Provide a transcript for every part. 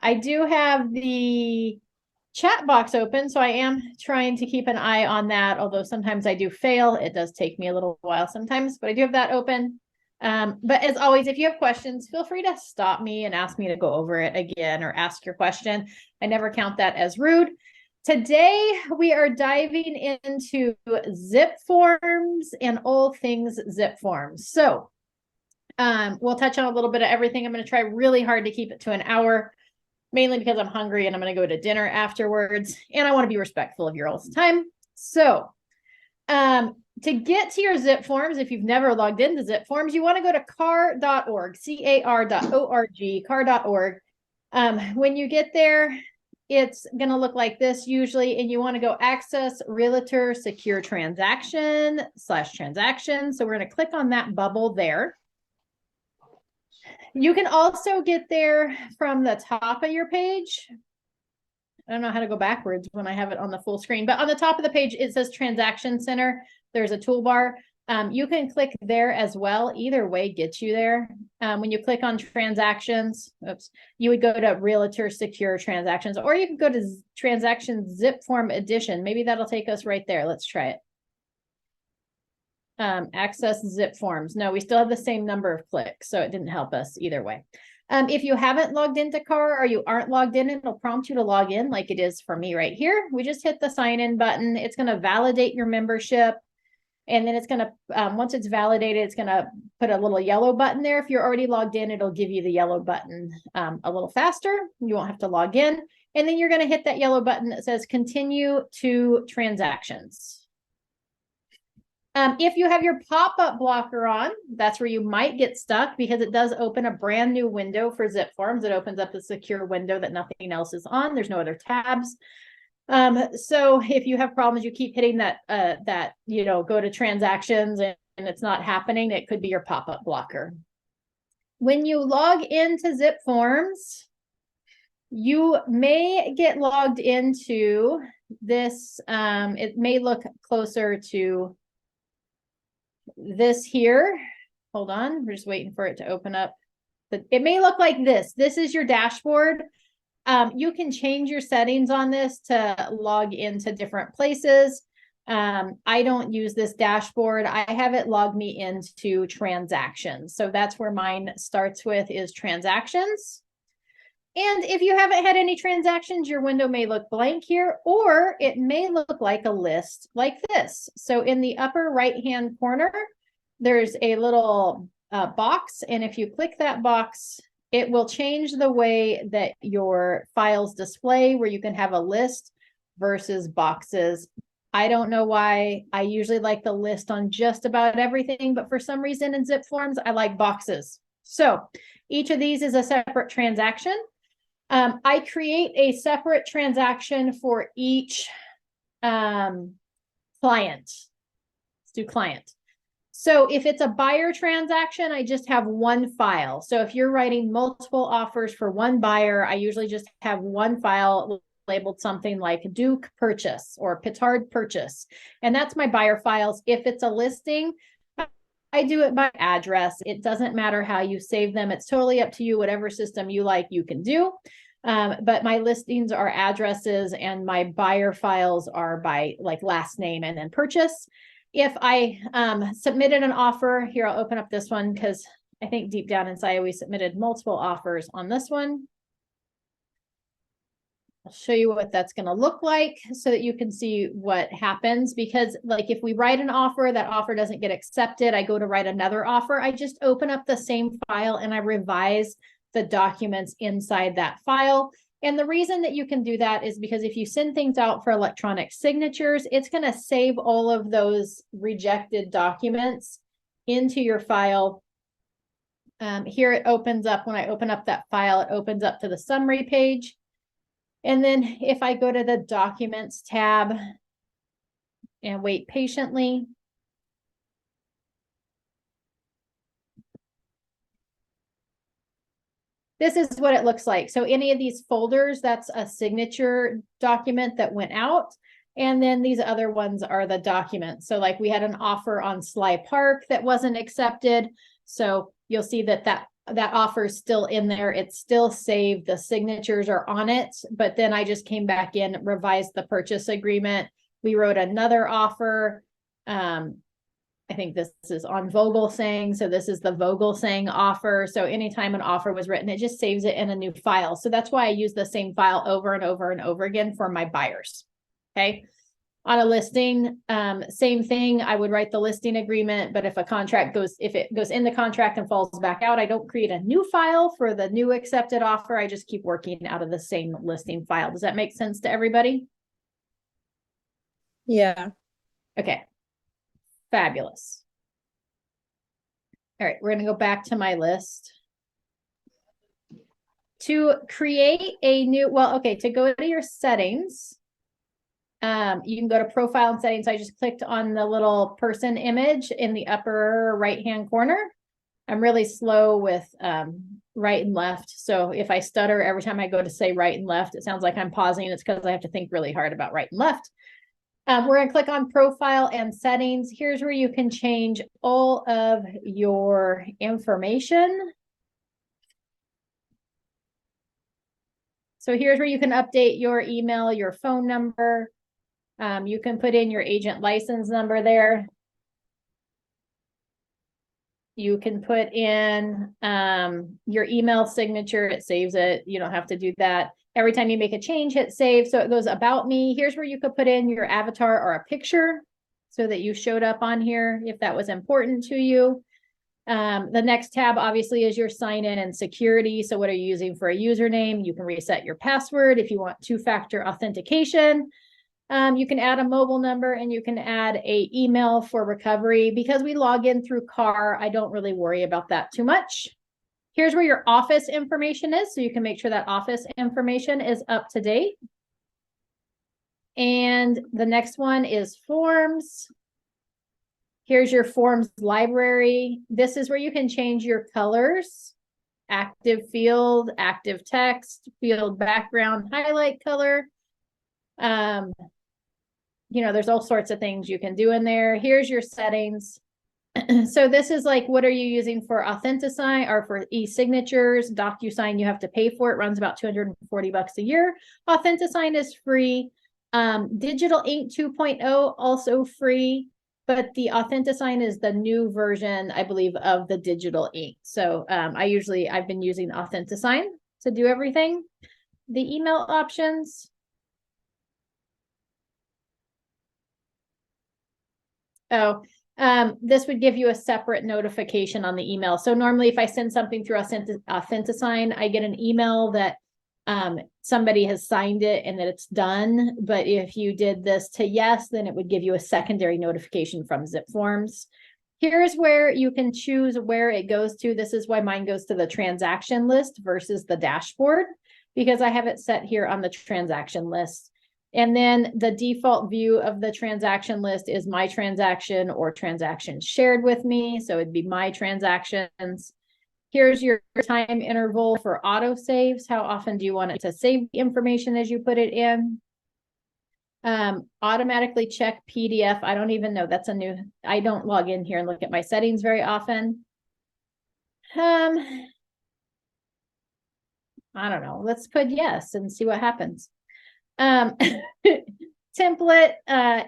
I do have the chat box open, so I am trying to keep an eye on that, although sometimes I do fail. It does take me a little while sometimes, but I do have that open. But as always, if you have questions, feel free to stop me and ask me to go over it again or ask your question. I never count that as rude. Today, we are diving into ZipForms and all things ZipForms. So we'll touch on a little bit of everything. I'm going to try really hard to keep it to an hour, mainly because I'm hungry and I'm going to go to dinner afterwards. And I want to be respectful of your all's time. So to get to your ZipForms, if you've never logged into ZipForms, you want to go to car.org, car.org, car.org. When you get there, it's going to look like this usually, and you want to go access realtor secure transaction /transaction. So we're going to click on that bubble there. You can also get there from the top of your page. I don't know how to go backwards when I have it on the full screen, but on the top of the page, it says Transaction Center. There's a toolbar. You can click there as well. Either way gets you there. When you click on transactions, you would go to Realtor Secure Transactions, or you can go to Transaction Zip Form Edition. Maybe that'll take us right there. Let's try it. Access ZipForms. No, we still have the same number of clicks, so it didn't help us either way. If you haven't logged into CAR or you aren't logged in, it'll prompt you to log in like it is for me right here. We just hit the sign in button. It's going to validate your membership. And then it's going to, once it's validated, it's going to put a little yellow button there. If you're already logged in, it'll give you the yellow button a little faster. You won't have to log in. And then you're going to hit that yellow button that says continue to transactions. If you have your pop-up blocker on, that's where you might get stuck because it does open a brand new window for ZipForms. It opens up a secure window that nothing else is on. There's no other tabs. So if you have problems, you keep hitting that, go to transactions and it's not happening, it could be your pop-up blocker. When you log into ZipForms, you may get logged into this. It may look closer to this here. Hold on, we're just waiting for it to open up. But it may look like this. This is your dashboard. You can change your settings on this to log into different places. I don't use this dashboard. I have it log me into transactions. So that's where mine starts with, is transactions. And if you haven't had any transactions, your window may look blank here, or it may look like a list like this. So in the upper right-hand corner, there's a little box. And if you click that box, it will change the way that your files display, where you can have a list versus boxes. I don't know why. I usually like the list on just about everything, but for some reason in ZipForms, I like boxes. So each of these is a separate transaction. I create a separate transaction for each client. Let's do client. So if it's a buyer transaction, I just have one file. So if you're writing multiple offers for one buyer, I usually just have one file labeled something like Duke purchase or Petard purchase. And that's my buyer files. If it's a listing, I do it by address. It doesn't matter how you save them. It's totally up to you. Whatever system you like, you can do. But my listings are addresses and my buyer files are by like last name and then purchase. If I submitted an offer, here, I'll open up this one because I think deep down inside we submitted multiple offers on this one. I'll show you what that's going to look like so that you can see what happens, because like if we write an offer, that offer doesn't get accepted, I go to write another offer, I just open up the same file and I revise the documents inside that file. And the reason that you can do that is because if you send things out for electronic signatures, it's going to save all of those rejected documents into your file. Here it opens up, when I open up that file, it opens up to the summary page. And then if I go to the Documents tab and wait patiently, this is what it looks like. So any of these folders, that's a signature document that went out. And then these other ones are the documents. So like we had an offer on Sly Park that wasn't accepted. So you'll see that that that offer is still in there. It's still saved. The signatures are on it, but then I just came back in, revised the purchase agreement. We wrote another offer. I think this is on Vogelsang. So this is the Vogelsang offer. So anytime an offer was written, it just saves it in a new file. So that's why I use the same file over and over and over again for my buyers. Okay. On a listing, same thing. I would write the listing agreement, but if it goes in the contract and falls back out, I don't create a new file for the new accepted offer. I just keep working out of the same listing file. Does that make sense to everybody? Yeah. Okay. Fabulous. All right, we're going to go back to my list. To create a new, to go to your settings, you can go to profile and settings. I just clicked on the little person image in the upper right-hand corner. I'm really slow with right and left. So if I stutter every time I go to say right and left, it sounds like I'm pausing. It's because I have to think really hard about right and left. We're going to click on profile and settings. Here's where you can change all of your information. So here's where you can update your email, your phone number. You can put in your agent license number there. You can put in your email signature. It saves it. You don't have to do that. Every time you make a change, hit save. So it goes about me. Here's where you could put in your avatar or a picture so that you showed up on here if that was important to you. The next tab obviously is your sign in and security. So what are you using for a username? You can reset your password if you want two-factor authentication. You can add a mobile number and you can add an email for recovery. Because we log in through CAR, I don't really worry about that too much. Here's where your office information is. So you can make sure that office information is up to date. And the next one is forms. Here's your forms library. This is where you can change your colors, active field, active text, field background, highlight color. There's all sorts of things you can do in there. Here's your settings. So this is like, what are you using for Authentisign or for e-signatures? DocuSign, you have to pay for it, runs about $240 a year. Authentisign is free. Digital Ink 2.0, also free, but the Authentisign is the new version, I believe, of the digital ink. So I've been using Authentisign to do everything. The email options. This would give you a separate notification on the email. So normally if I send something through Authentisign, I get an email that somebody has signed it and that it's done. But if you did this to yes, then it would give you a secondary notification from ZipForms. Here's where you can choose where it goes to. This is why mine goes to the transaction list versus the dashboard, because I have it set here on the transaction list. And then the default view of the transaction list is my transaction or transactions shared with me. So it'd be my transactions. Here's your time interval for auto saves. How often do you want it to save the information as you put it in? Automatically check PDF. I don't even know. That's a new, I don't log in here and look at my settings very often. I don't know. Let's put yes and see what happens. Template,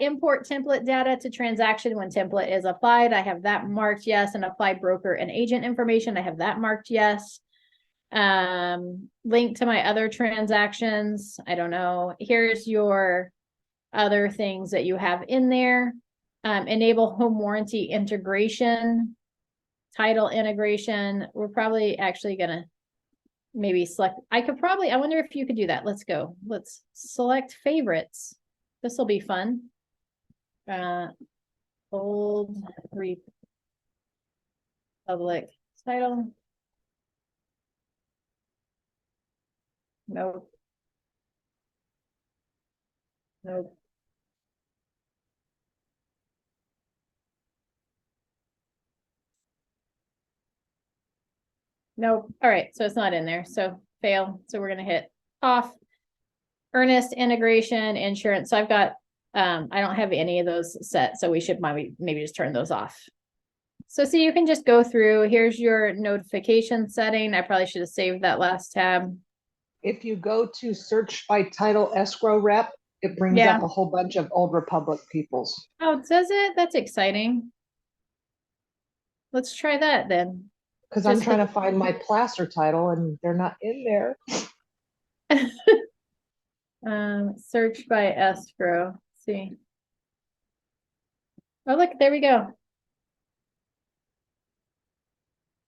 import template data to transaction when template is applied. I have that marked yes, and apply broker and agent information. I have that marked yes. Link to my other transactions. I don't know. Here's your other things that you have in there. Enable home warranty integration, title integration. We're probably actually gonna maybe select, I wonder if you could do that. Let's go. Let's select favorites. This will be fun. Old Republic title. Nope. Nope. Nope. All right. So it's not in there. So fail. So we're going to hit off. Earnest integration, insurance. So I've got, I don't have any of those set. So we should maybe just turn those off. So see, you can just go through. Here's your notification setting. I probably should have saved that last tab. If you go to search by title escrow rep, it brings up a whole bunch of Old Republic peoples. Oh, does it? That's exciting. Let's try that then. Because I'm trying to find my placer title and they're not in there. Search by escrow. Let's see. Oh, look, there we go.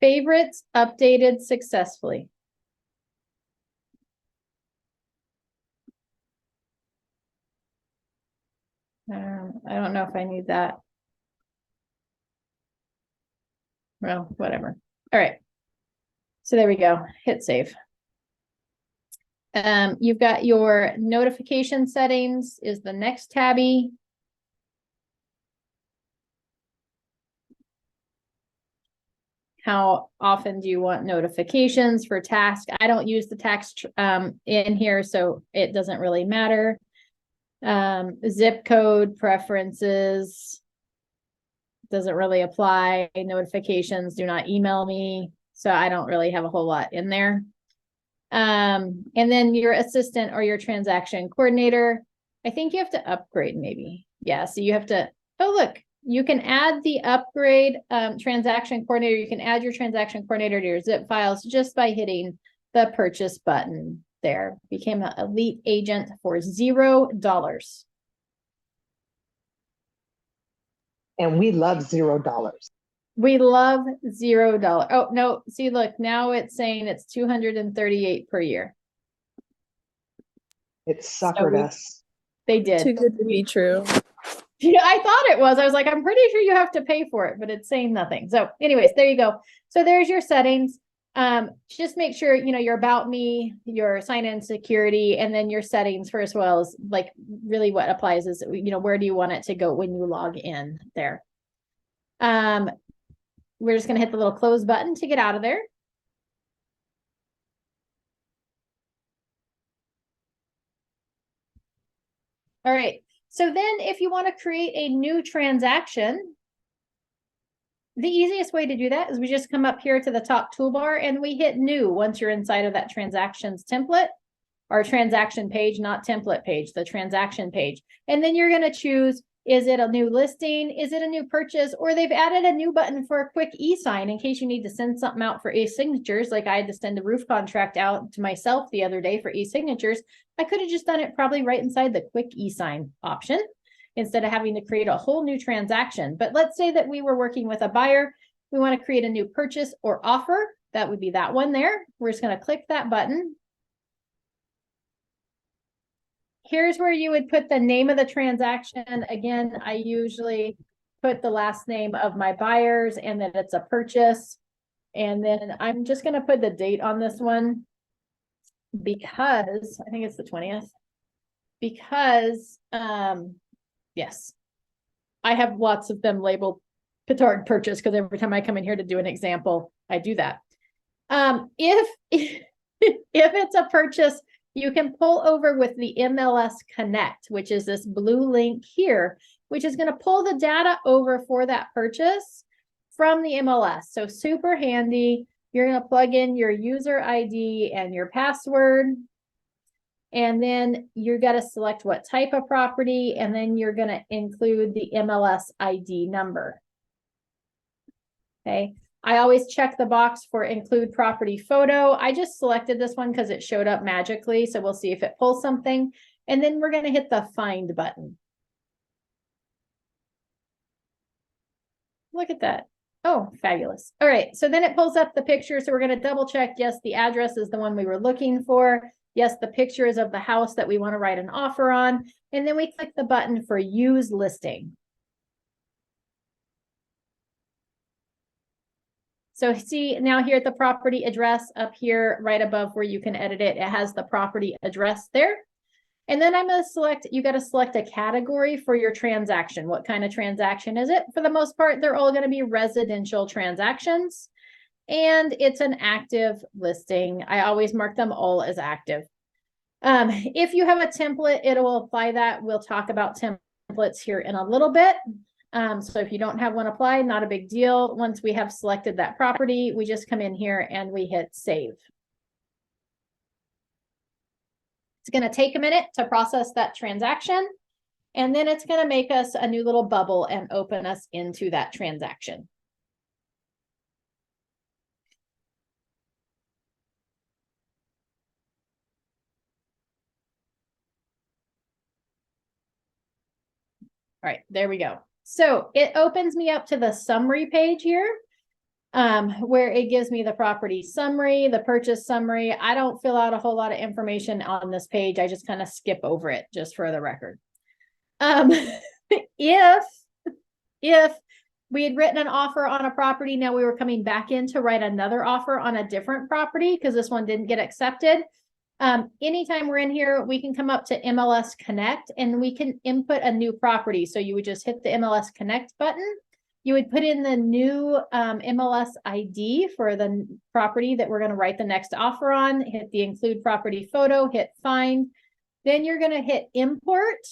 Favorites updated successfully. I don't know if I need that. Well, whatever. All right. So there we go. Hit save. You've got your notification settings is the next tabby. How often do you want notifications for task? I don't use the task in here, so it doesn't really matter. Zip code preferences doesn't really apply. Notifications, do not email me. So I don't really have a whole lot in there. And then your assistant or your transaction coordinator, I think you have to upgrade maybe. Yeah, so you have to, oh, look, you can add the upgrade transaction coordinator. You can add your transaction coordinator to your zip files just by hitting the purchase button there. Became an elite agent for $0. And we love $0. We love $0. Oh, no. See, look, now it's saying it's 238 per year. It suckered us. They did. Too good to be true. Yeah, I thought it was. I was like, I'm pretty sure you have to pay for it, but it's saying nothing. So anyways, there you go. So there's your settings. Just make sure, you know, your about me, your sign in security, and then your settings for as well as like really what applies is, you know, where do you want it to go when you log in there? We're just going to hit the little close button to get out of there. All right. So then if you want to create a new transaction, the easiest way to do that is we just come up here to the top toolbar and we hit new once you're inside of that transactions template or transaction page, not template page, the transaction page. And then you're going to choose, is it a new listing? Is it a new purchase? Or they've added a new button for a quick e-sign in case you need to send something out for e-signatures. Like I had to send a roof contract out to myself the other day for e-signatures. I could have just done it probably right inside the quick e-sign option instead of having to create a whole new transaction. But let's say that we were working with a buyer. We want to create a new purchase or offer. That would be that one there. We're just going to click that button. Here's where you would put the name of the transaction. Again, I usually put the last name of my buyers and that it's a purchase. And then I'm just going to put the date on this one because I think it's the 20th. Because, yes, I have lots of them labeled petard purchase because every time I come in here to do an example, I do that. If it's a purchase, you can pull over with the MLS Connect, which is this blue link here, which is going to pull the data over for that purchase from the MLS. So super handy. You're going to plug in your user ID and your password. And then you're going to select what type of property, and then you're going to include the MLS ID number. Okay. I always check the box for include property photo. I just selected this one because it showed up magically. So we'll see if it pulls something. And then we're going to hit the find button. Look at that. Oh, fabulous. All right. So then it pulls up the picture. So we're going to double check. Yes, the address is the one we were looking for. Yes, the picture is of the house that we want to write an offer on. And then we click the button for use listing. So see now here at the property address up here, right above where you can edit it, it has the property address there. And then I'm going to select, you got to select a category for your transaction. What kind of transaction is it? For the most part, they're all going to be residential transactions. And it's an active listing. I always mark them all as active. If you have a template, it will apply that. We'll talk about templates here in a little bit. So if you don't have one applied, not a big deal. Once we have selected that property, we just come in here and we hit save. It's going to take a minute to process that transaction, and then it's going to make us a new little bubble and open us into that transaction. All right, there we go. So it opens me up to the summary page here, where it gives me the property summary, the purchase summary. I don't fill out a whole lot of information on this page. I just kind of skip over it just for the record. If we had written an offer on a property, now we were coming back in to write another offer on a different property because this one didn't get accepted. Anytime we're in here, we can come up to MLS Connect and we can input a new property. So you would just hit the MLS Connect button. You would put in the new MLS ID for the property that we're going to write the next offer on, hit the include property photo, hit find. Then you're going to hit import.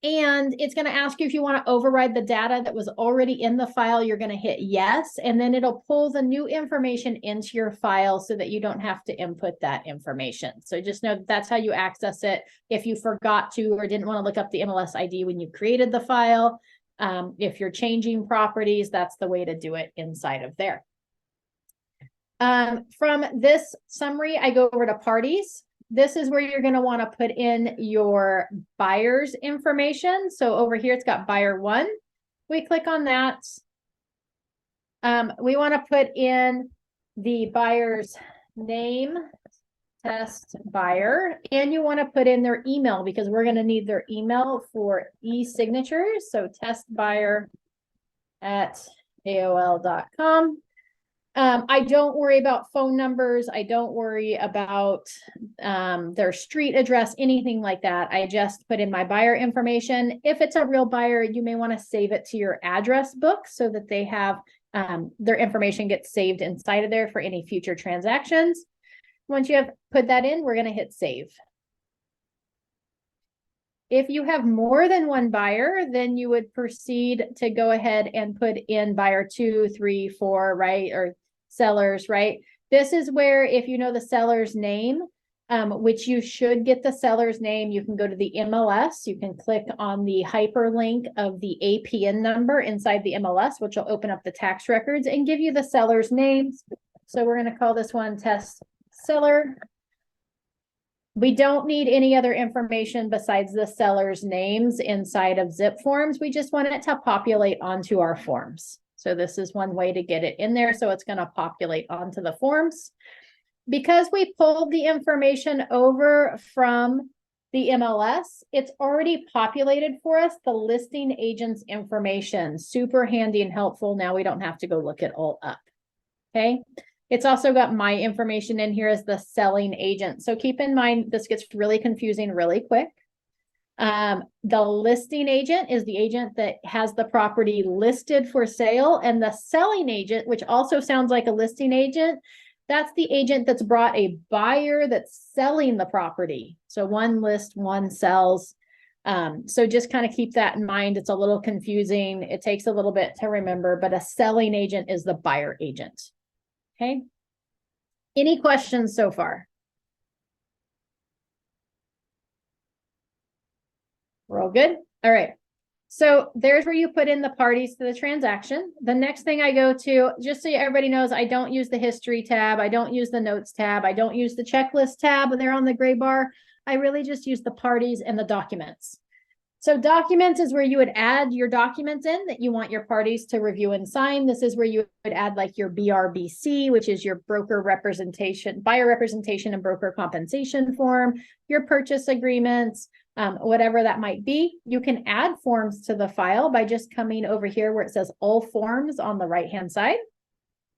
And it's going to ask you if you want to override the data that was already in the file. You're going to hit yes, and then it'll pull the new information into your file so that you don't have to input that information. So just know that that's how you access it. If you forgot to or didn't want to look up the MLS ID when you created the file, if you're changing properties, that's the way to do it inside of there. From this summary, I go over to parties. This is where you're going to want to put in your buyer's information. So over here, it's got buyer 1. We click on that. We want to put in the buyer's name, test buyer, and you want to put in their email because we're going to need their email for e-signatures. So testbuyer@aol.com. I don't worry about phone numbers. I don't worry about their street address, anything like that. I just put in my buyer information. If it's a real buyer, you may want to save it to your address book so that they have their information gets saved inside of there for any future transactions. Once you have put that in, we're going to hit save. If you have more than one buyer, then you would proceed to go ahead and put in buyer 2, 3, 4, right? Or sellers, right? This is where if you know the seller's name, which you should get the seller's name, you can go to the MLS. You can click on the hyperlink of the APN number inside the MLS, which will open up the tax records and give you the seller's names. So we're going to call this one test seller. We don't need any other information besides the seller's names inside of ZipForms. We just want it to populate onto our forms. So this is one way to get it in there. So it's going to populate onto the forms. Because we pulled the information over from the MLS, it's already populated for us the listing agent's information. Super handy and helpful. Now we don't have to go look it all up. Okay. It's also got my information in here as the selling agent. So keep in mind, this gets really confusing really quick. The listing agent is the agent that has the property listed for sale, and the selling agent, which also sounds like a listing agent, that's the agent that's brought a buyer that's selling the property. So one lists, one sells. So just kind of keep that in mind. It's a little confusing. It takes a little bit to remember, but a selling agent is the buyer agent. Okay. Any questions so far? We're all good? All right. So there's where you put in the parties to the transaction. The next thing I go to, just so everybody knows, I don't use the history tab. I don't use the notes tab. I don't use the checklist tab there on the gray bar. I really just use the parties and the documents. So documents is where you would add your documents in that you want your parties to review and sign. This is where you would add like your BRBC, which is your broker representation, buyer representation and broker compensation form, your purchase agreements, whatever that might be. You can add forms to the file by just coming over here where it says all forms on the right-hand side.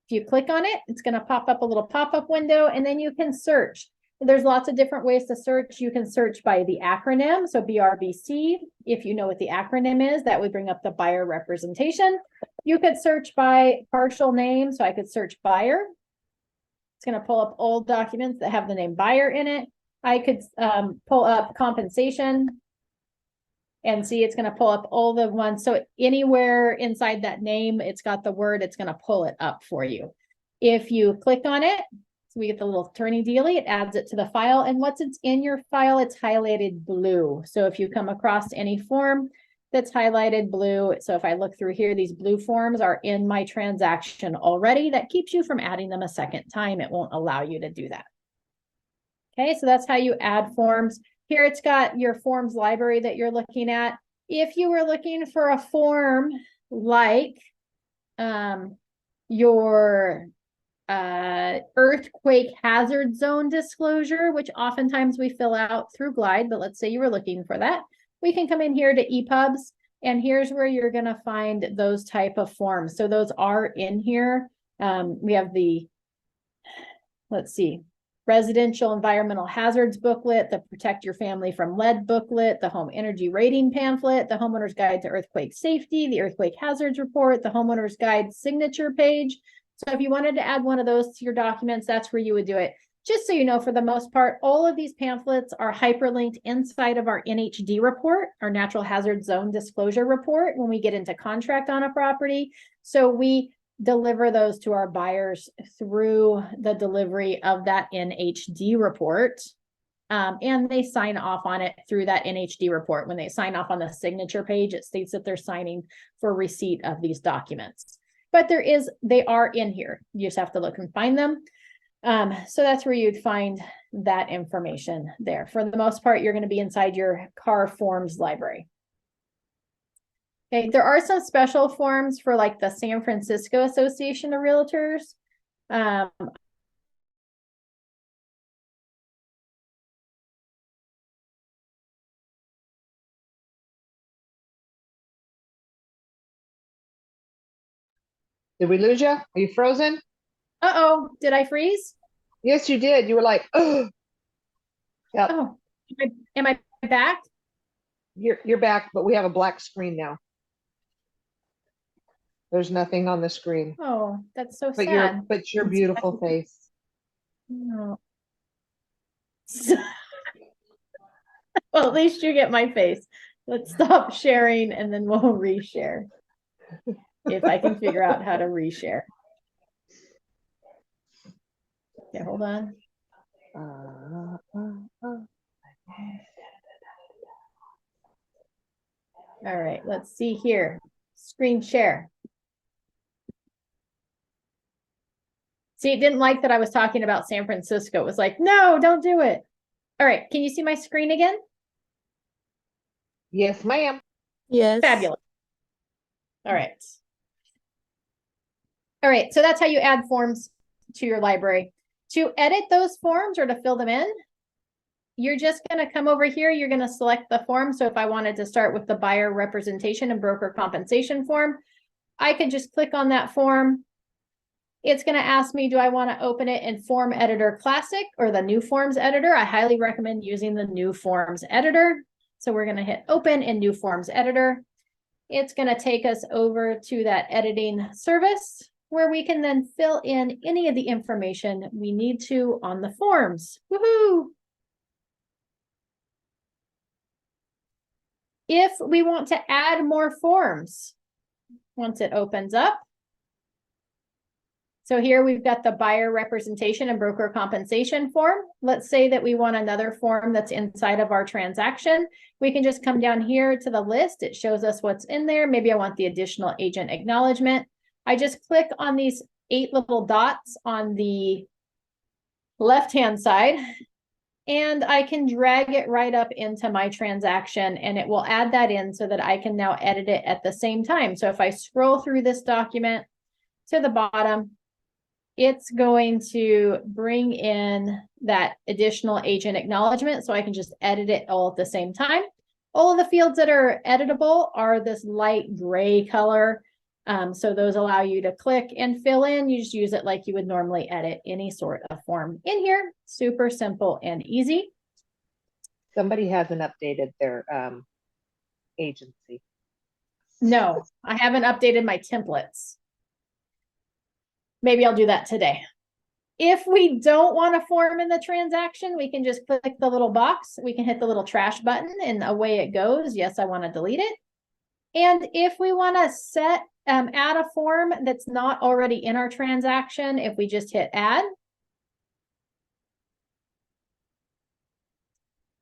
If you click on it, it's going to pop up a little pop-up window, and then you can search. There's lots of different ways to search. You can search by the acronym. So BRBC, if you know what the acronym is, that would bring up the buyer representation. You could search by partial name. So I could search buyer. It's going to pull up all documents that have the name buyer in it. I could pull up compensation. And see, it's going to pull up all the ones. So anywhere inside that name, it's got the word, it's going to pull it up for you. If you click on it, so we get the little turny dealy, it adds it to the file. And once it's in your file, it's highlighted blue. So if you come across any form that's highlighted blue, so if I look through here, these blue forms are in my transaction already. That keeps you from adding them a second time. It won't allow you to do that. Okay, so that's how you add forms. Here it's got your forms library that you're looking at. If you were looking for a form like your earthquake hazard zone disclosure, which oftentimes we fill out through Glide, but let's say you were looking for that, we can come in here to ePubs, and here's where you're going to find those type of forms. So those are in here. We have the, let's see, residential environmental hazards booklet, the protect your family from lead booklet, the home energy rating pamphlet, the homeowner's guide to earthquake safety, the earthquake hazards report, the homeowner's guide signature page. So if you wanted to add one of those to your documents, that's where you would do it. Just so you know, for the most part, all of these pamphlets are hyperlinked inside of our NHD report, our natural hazard zone disclosure report, when we get into contract on a property. So we deliver those to our buyers through the delivery of that NHD report. And they sign off on it through that NHD report. When they sign off on the signature page, it states that they're signing for receipt of these documents. But they are in here. You just have to look and find them. So that's where you'd find that information there. For the most part, you're going to be inside your car forms library. Okay, there are some special forms for like the San Francisco Association of Realtors. Did we lose you? Are you frozen? Uh-oh, did I freeze? Yes, you did. You were like, oh. Yep. Oh, am I back? You're back, but we have a black screen now. There's nothing on the screen. Oh, that's so But sad. your beautiful face. No. Well, at least you get my face. Let's stop sharing and then we'll reshare. If I can figure out how to reshare. Okay, hold on. All right, let's see here. Screen share. See, it didn't like that I was talking about San Francisco. It was like, no, don't do it. All right, can you see my screen again? Yes, ma'am. Yes. Fabulous. All right. All right, so that's how you add forms to your library. To edit those forms or to fill them in, you're just going to come over here. You're going to select the form. So if I wanted to start with the buyer representation and broker compensation form, I could just click on that form. It's going to ask me, do I want to open it in Form Editor Classic or the New Forms Editor? I highly recommend using the New Forms Editor. So we're going to hit Open in New Forms Editor. It's going to take us over to that editing service where we can then fill in any of the information we need to on the forms. Woohoo! If we want to add more forms, once it opens up, so here we've got the buyer representation and broker compensation form. Let's say that we want another form that's inside of our transaction. We can just come down here to the list. It shows us what's in there. Maybe I want the additional agent acknowledgement. I just click on these 8 little dots on the left-hand side, and I can drag it right up into my transaction, and it will add that in so that I can now edit it at the same time. So if I scroll through this document to the bottom, it's going to bring in that additional agent acknowledgement so I can just edit it all at the same time. All of the fields that are editable are this light gray color. So those allow you to click and fill in. You just use it like you would normally edit any sort of form in here. Super simple and easy. Somebody hasn't updated their agency. No, I haven't updated my templates. Maybe I'll do that today. If we don't want a form in the transaction, we can just click the little box. We can hit the little trash button and away it goes. Yes, I want to delete it. And if we want to add a form that's not already in our transaction, if we just hit add,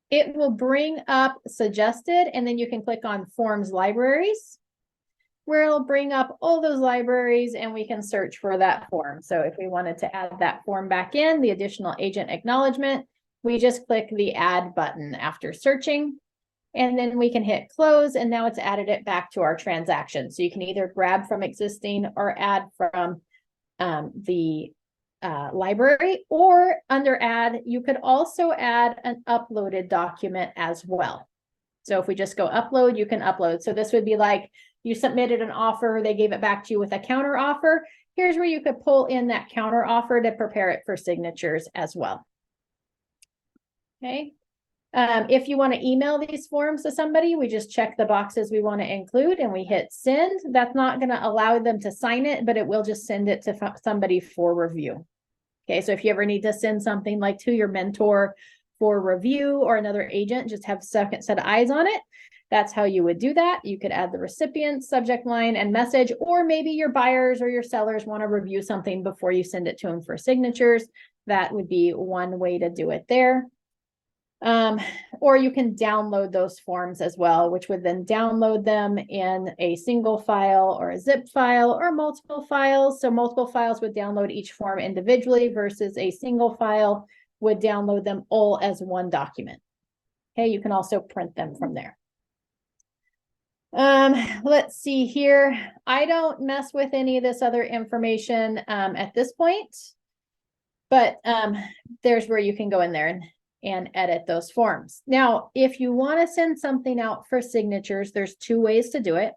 it will bring up suggested, and then you can click on forms libraries, where it'll bring up all those libraries and we can search for that form. So if we wanted to add that form back in, the additional agent acknowledgement, we just click the add button after searching, and then we can hit close, and now it's added it back to our transaction. So you can either grab from existing or add from the library, or under add, you could also add an uploaded document as well. So if we just go upload, you can upload. So this would be like you submitted an offer, they gave it back to you with a counter offer. Here's where you could pull in that counter offer to prepare it for signatures as well. Okay. If you want to email these forms to somebody, we just check the boxes we want to include and we hit send. That's not going to allow them to sign it, but it will just send it to somebody for review. Okay, so if you ever need to send something like to your mentor for review or another agent, just have second set of eyes on it. That's how you would do that. You could add the recipient, subject line, and message, or maybe your buyers or your sellers want to review something before you send it to them for signatures. That would be one way to do it there. Or you can download those forms as well, which would then download them in a single file or a zip file or multiple files. So multiple files would download each form individually versus a single file would download them all as one document. Okay, you can also print them from there. Let's see here. I don't mess with any of this other information at this point, but there's where you can go in there and edit those forms. Now, if you want to send something out for signatures, there's two ways to do it.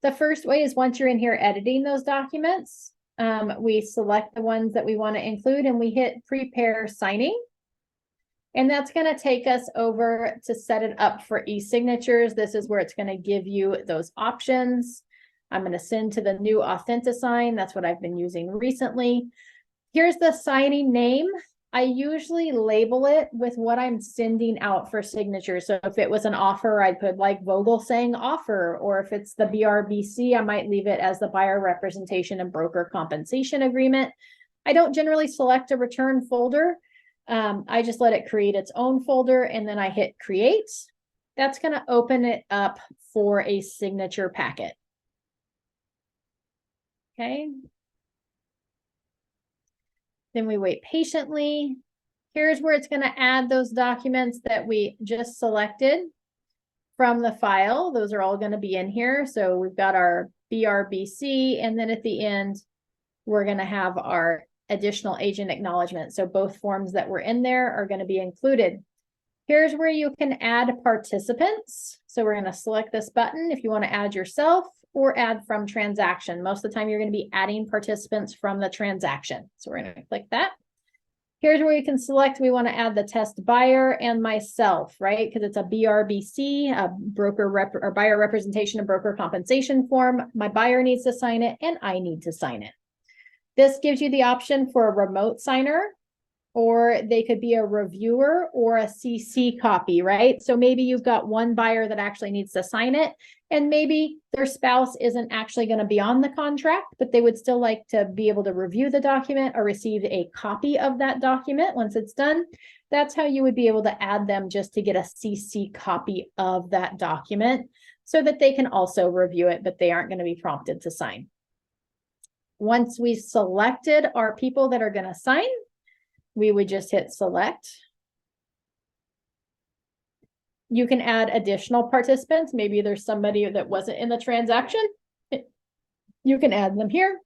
The first way is once you're in here editing those documents, we select the ones that we want to include and we hit prepare signing. And that's going to take us over to set it up for e-signatures. This is where it's going to give you those options. I'm going to send to the new Authentisign. That's what I've been using recently. Here's the signing name. I usually label it with what I'm sending out for signature. So if it was an offer, I'd put like Vogel saying offer, or if it's the BRBC, I might leave it as the buyer representation and broker compensation agreement. I don't generally select a return folder. I just let it create its own folder and then I hit create. That's going to open it up for a signature packet. Okay. Then we wait patiently. Here's where it's going to add those documents that we just selected from the file. Those are all going to be in here. So we've got our BRBC, and then at the end, we're going to have our additional agent acknowledgement. So both forms that were in there are going to be included. Here's where you can add participants. So we're going to select this button if you want to add yourself or add from transaction. Most of the time, you're going to be adding participants from the transaction. So we're going to click that. Here's where you can select, we want to add the test buyer and myself, right? Because it's a BRBC, a broker or buyer representation and broker compensation form. My buyer needs to sign it and I need to sign it. This gives you the option for a remote signer, or they could be a reviewer or a CC copy, right? So maybe you've got one buyer that actually needs to sign it, and maybe their spouse isn't actually going to be on the contract, but they would still like to be able to review the document or receive a copy of that document once it's done. That's how you would be able to add them, just to get a CC copy of that document so that they can also review it, but they aren't going to be prompted to sign. Once we've selected our people that are going to sign, we would just hit select. You can add additional participants. Maybe there's somebody that wasn't in the transaction. You can add them here.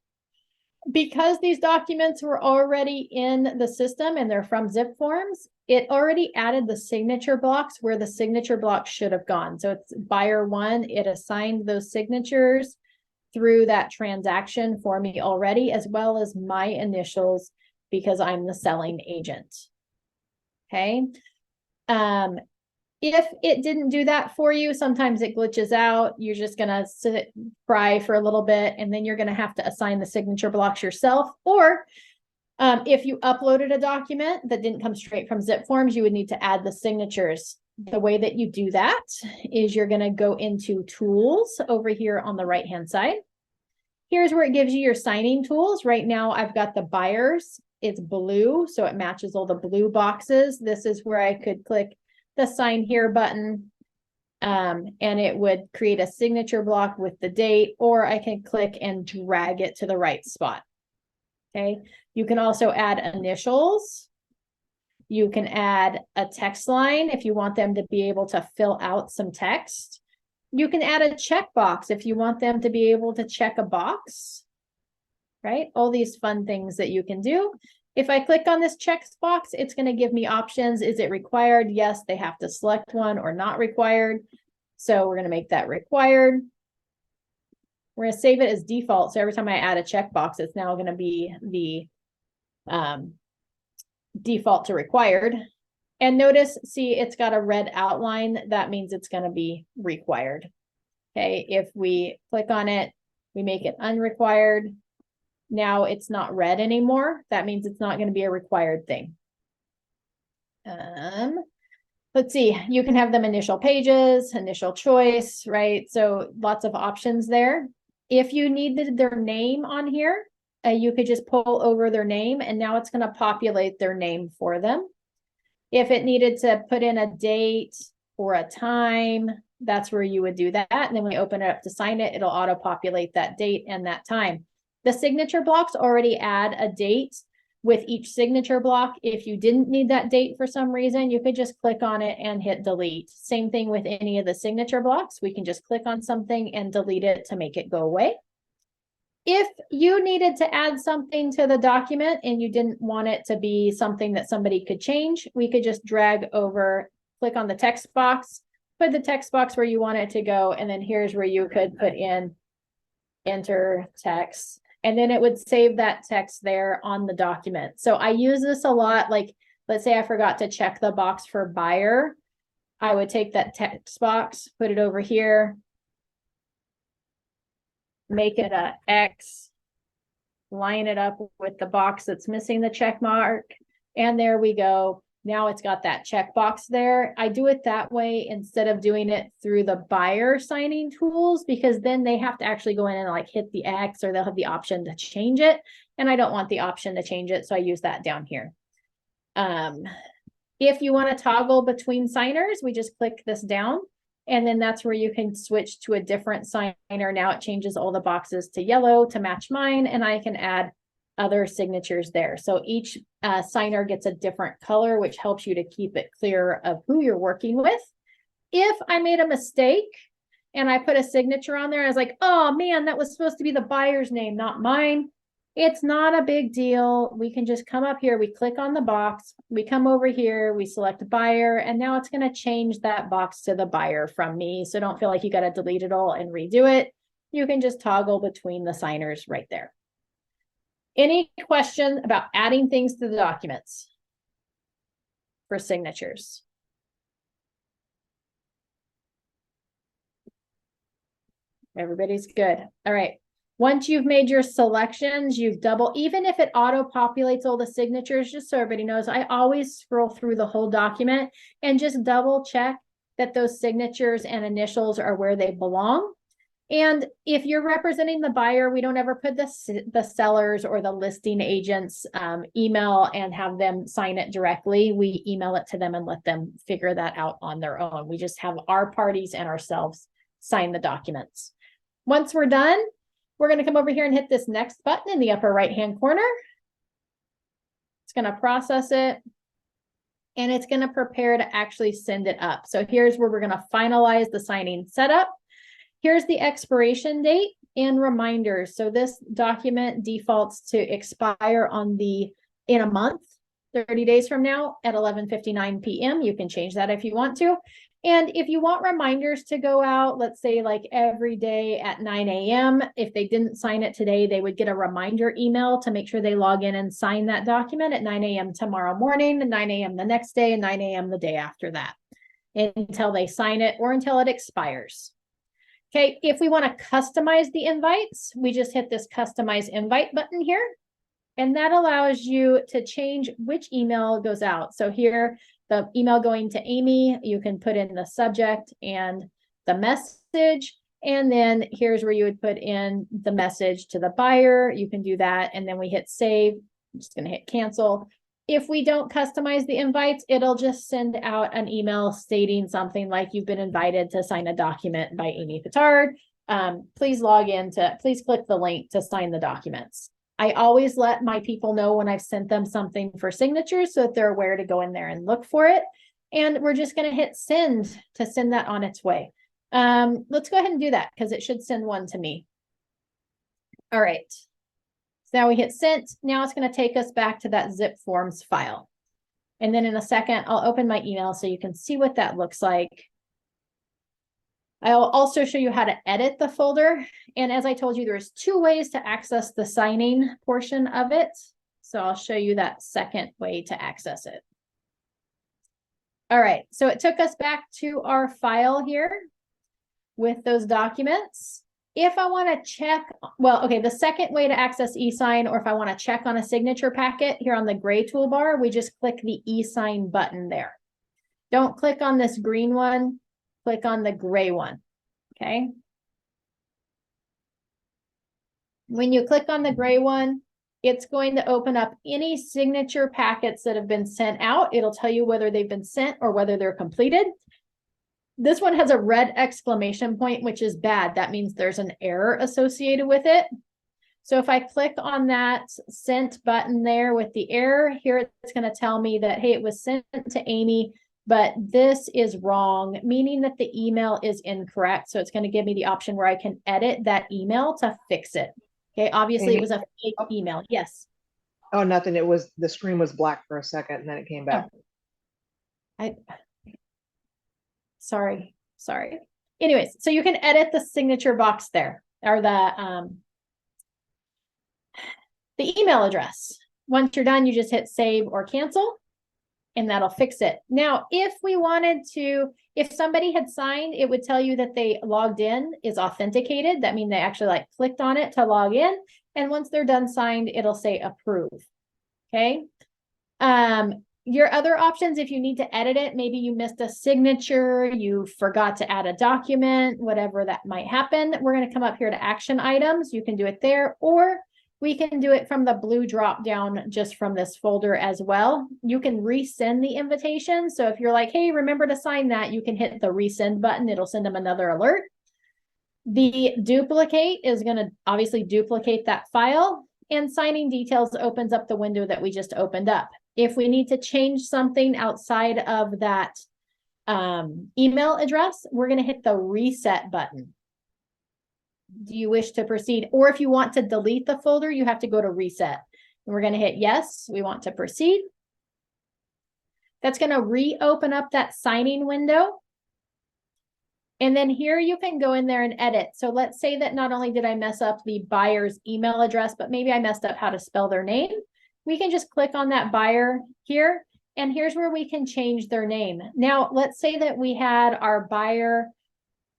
Because these documents were already in the system and they're from ZipForms, it already added the signature blocks where the signature blocks should have gone. So it's buyer one, it assigned those signatures through that transaction for me already, as well as my initials, because I'm the selling agent. Okay. If it didn't do that for you, sometimes it glitches out. You're just going to cry for a little bit, and then you're going to have to assign the signature blocks yourself. Or If you uploaded a document that didn't come straight from ZipForms, you would need to add the signatures. The way that you do that is you're going to go into Tools over here on the right-hand side. Here's where it gives you your signing tools. Right now, I've got the buyers. It's blue, so it matches all the blue boxes. This is where I could click the Sign Here button, and it would create a signature block with the date, or I can click and drag it to the right spot. Okay. You can also add initials. You can add a text line if you want them to be able to fill out some text. You can add a checkbox if you want them to be able to check a box, right? All these fun things that you can do. If I click on this checkbox, it's going to give me options. Is it required? Yes, they have to select one, or not required. So we're going to make that required. We're going to save it as default. So every time I add a checkbox, it's now going to be the default to required. And notice, see, it's got a red outline. That means it's going to be required. Okay, if we click on it, we make it unrequired. Now it's not red anymore. That means it's not going to be a required thing. Let's see, you can have them initial pages, initial choice, right? So lots of options there. If you needed their name on here, you could just pull over their name, and now it's going to populate their name for them. If it needed to put in a date or a time, that's where you would do that. And then when you open it up to sign it, it'll auto-populate that date and that time. The signature blocks already add a date with each signature block. If you didn't need that date for some reason, you could just click on it and hit delete. Same thing with any of the signature blocks. We can just click on something and delete it to make it go away. If you needed to add something to the document and you didn't want it to be something that somebody could change, we could just drag over, click on the text box, put the text box where you want it to go, and then here's where you could put in enter text, and then it would save that text there on the document. So I use this a lot. Like, let's say I forgot to check the box for buyer. I would take that text box, put it over here, make it a X, line it up with the box that's missing the check mark, and there we go. Now it's got that checkbox there. I do it that way instead of doing it through the buyer signing tools, because then they have to actually go in and like hit the X, or they'll have the option to change it. And I don't want the option to change it, so I use that down here. If you want to toggle between signers, we just click this down, and then that's where you can switch to a different signer. Now it changes all the boxes to yellow to match mine, and I can add other signatures there. So each signer gets a different color, which helps you to keep it clear of who you're working with. If I made a mistake and I put a signature on there, I was like, oh man, that was supposed to be the buyer's name, not mine. It's not a big deal. We can just come up here, we click on the box, we come over here, we select buyer, and now it's going to change that box to the buyer from me. So don't feel like you got to delete it all and redo it. You can just toggle between the signers right there. Any question about adding things to the documents for signatures? Everybody's good. All right. Once you've made your selections, you've even if it auto-populates all the signatures, just so everybody knows, I always scroll through the whole document and just double check that those signatures and initials are where they belong. And if you're representing the buyer, we don't ever put the sellers or the listing agents email and have them sign it directly. We email it to them and let them figure that out on their own. We just have our parties and ourselves sign the documents. Once we're done, we're going to come over here and hit this next button in the upper right-hand corner. It's going to process it, and it's going to prepare to actually send it up. So here's where we're going to finalize the signing setup. Here's the expiration date and reminders. So this document defaults to expire in a month, 30 days from now at 11:59 p.m. You can change that if you want to. And if you want reminders to go out, let's say like every day at 9 a.m., if they didn't sign it today, they would get a reminder email to make sure they log in and sign that document at 9 a.m. tomorrow morning, and 9 a.m. the next day, and 9 a.m. the day after that, until they sign it or until it expires. Okay, if we want to customize the invites, we just hit this customize invite button here. And that allows you to change which email goes out. So here, the email going to Amy, you can put in the subject and the message. And then here's where you would put in the message to the buyer. You can do that. And then we hit save. I'm just going to hit cancel. If we don't customize the invites, it'll just send out an email stating something like you've been invited to sign a document by Amy Petard. Please please click the link to sign the documents. I always let my people know when I've sent them something for signatures so that they're aware to go in there and look for it. And we're just going to hit send to send that on its way. Let's go ahead and do that because it should send one to me. All right. So now we hit sent. Now it's going to take us back to that ZipForms file. And then in a second, I'll open my email so you can see what that looks like. I'll also show you how to edit the folder. And as I told you, there's 2 ways to access the signing portion of it. So I'll show you that second way to access it. All right, so it took us back to our file here with those documents. If I want to check, well, okay, the second way to access eSign, or if I want to check on a signature packet here on the gray toolbar, we just click the eSign button there. Don't click on this green one. Click on the gray one, okay? When you click on the gray one, it's going to open up any signature packets that have been sent out. It'll tell you whether they've been sent or whether they're completed. This one has a red exclamation point, which is bad. That means there's an error associated with it. So if I click on that sent button there with the error, here it's going to tell me that, hey, it was sent to Amy, but this is wrong, meaning that the email is incorrect. So it's going to give me the option where I can edit that email to fix it. Okay, obviously Amy, it was a fake email. Yes. Oh, nothing. It was, the screen was black for a second and then it came back. Oh. Sorry. Anyways, so you can edit the signature box there, or the email address. Once you're done, you just hit save or cancel. And that'll fix it. Now, if we wanted to, if somebody had signed, it would tell you that they logged in, is authenticated. That means they actually like clicked on it to log in. And once they're done signed, it'll say approve. Okay. Your other options, if you need to edit it, maybe you missed a signature, you forgot to add a document, whatever that might happen. We're going to come up here to action items. You can do it there, or we can do it from the blue drop down just from this folder as well. You can resend the invitation. So if you're like, hey, remember to sign that, you can hit the resend button. It'll send them another alert. The duplicate is going to obviously duplicate that file, and signing details opens up the window that we just opened up. If we need to change something outside of that email address, we're going to hit the reset button. Do you wish to proceed? Or if you want to delete the folder, you have to go to reset. And we're going to hit yes, we want to proceed. That's going to reopen up that signing window. And then here you can go in there and edit. So let's say that not only did I mess up the buyer's email address, but maybe I messed up how to spell their name. We can just click on that buyer here, and here's where we can change their name. Now, let's say that we had our buyer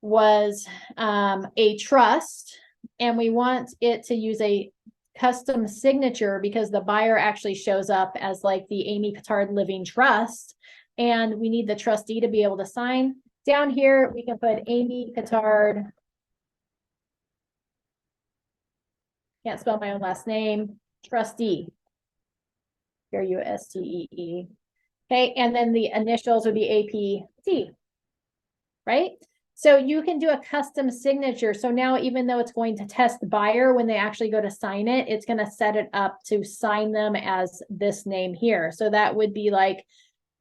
was a trust, and we want it to use a custom signature because the buyer actually shows up as like the Amy Petard Living Trust, and we need the trustee to be able to sign. Down here, we can put Amy Petard. Can't spell my own last name. Trustee. R-U-S-T-E-E. Okay, and then the initials would be A-P-T, right? So you can do a custom signature. So now, even though it's going to test the buyer, when they actually go to sign it, it's going to set it up to sign them as this name here. So that would be like,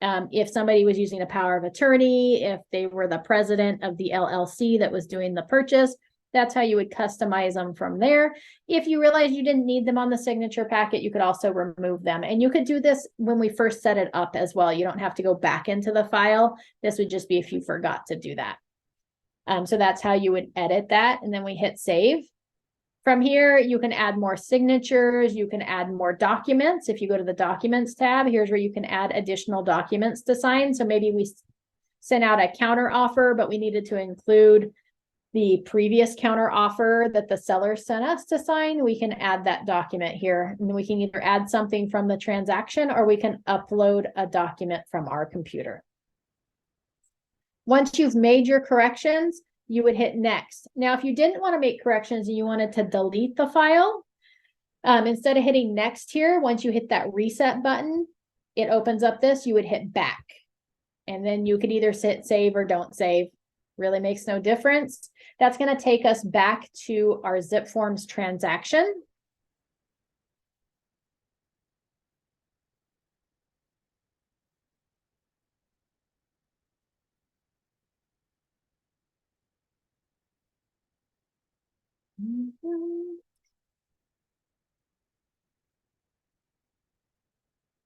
if somebody was using a power of attorney, if they were the president of the LLC that was doing the purchase, that's how you would customize them from there. If you realize you didn't need them on the signature packet, you could also remove them. And you could do this when we first set it up as well. You don't have to go back into the file. This would just be if you forgot to do that. So that's how you would edit that. And then we hit save. From here, you can add more signatures. You can add more documents. If you go to the documents tab, here's where you can add additional documents to sign. So maybe we sent out a counter offer, but we needed to include the previous counter offer that the seller sent us to sign, we can add that document here. And we can either add something from the transaction or we can upload a document from our computer. Once you've made your corrections, you would hit next. Now, if you didn't want to make corrections and you wanted to delete the file, instead of hitting next here, once you hit that reset button, it opens up this, you would hit back. And then you could either hit save or don't save. Really makes no difference. That's going to take us back to our ZipForms transaction.